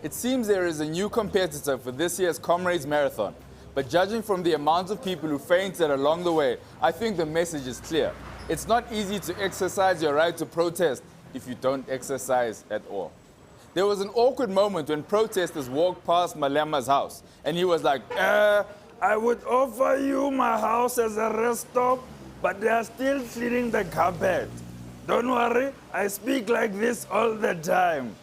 It seems there is a new competitor for this year's Comrades Marathon. But judging from the amount of people who fainted along the way, I think the message is clear. It's not easy to exercise your right to protest if you don't exercise at all. There was an awkward moment when protesters walked past Malema's house, and he was like, I would offer you my house as a rest stop, but they are still cleaning the carpet. Don't worry, I speak like this all the time.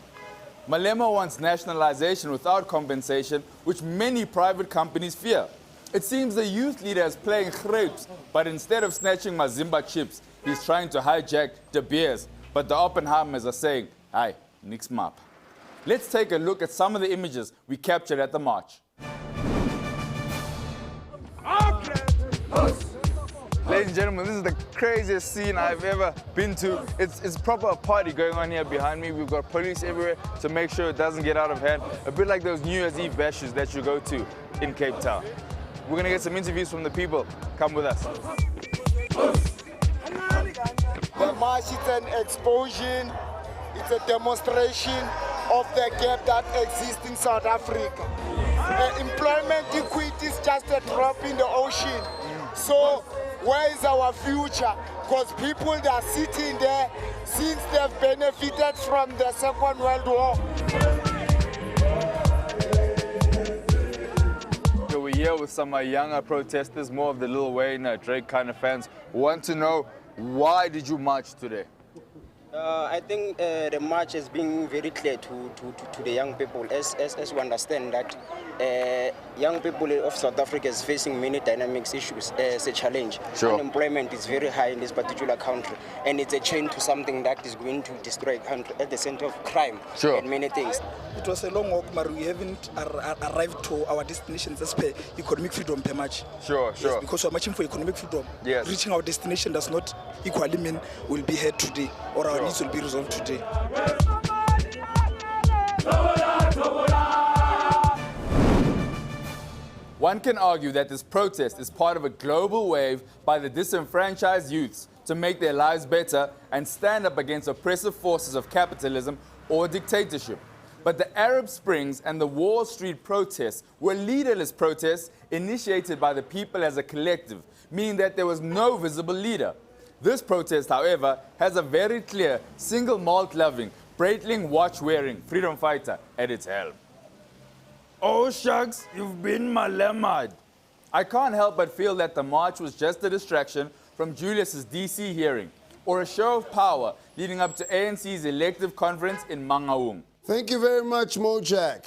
Malema wants nationalization without compensation, which many private companies fear. It seems the youth leader is playing grapes, but instead of snatching Mazimba chips, he's trying to hijack De Beers. But the Oppenheimers are saying, "Hi, nix map." Let's take a look at some of the images we captured at the march. Ladies and gentlemen, this is the craziest scene I've ever been to. It's proper a party going on here behind me. We've got police everywhere to make sure it doesn't get out of hand. A bit like those New Year's Eve bashes that you go to in Cape Town. We're gonna get some interviews from the people. Come with us. The march is an explosion. It's a demonstration of the gap that exists in South Africa. Employment equity is just a drop in the ocean. So where is our future? Because people that are sitting there since they've benefited from the Second World War. So we're here with some younger protesters, more of the Lil Wayne, Drake kind of fans. Want to know, why did you march today? I think the march has been very clear to the young people, as we understand that young people of South Africa is facing many dynamics issues as a challenge. Sure. Unemployment is very high in this particular country, and it's a chain to something that is going to destroy a country at the center of crime. Sure. And many things. It was a long walk, but we haven't arrived to our destinations as per economic freedom per march. Sure, sure. Yes, because we're marching for economic freedom. Yes. Reaching our destination does not equally mean we'll be here today or our needs will be resolved today. One can argue that this protest is part of a global wave by the disenfranchised youths to make their lives better and stand up against oppressive forces of capitalism or dictatorship. But the Arab Springs and the Wall Street protests were leaderless protests initiated by the people as a collective, meaning that there was no visible leader. This protest, however, has a very clear, single malt-loving, Breitling watch-wearing freedom fighter at its helm. Oh shucks, you've been Malema. I can't help but feel that the march was just a distraction from Julius's DC hearing, or a show of power leading up to ANC's elective conference in Mangaung. Thank you very much, Mojak.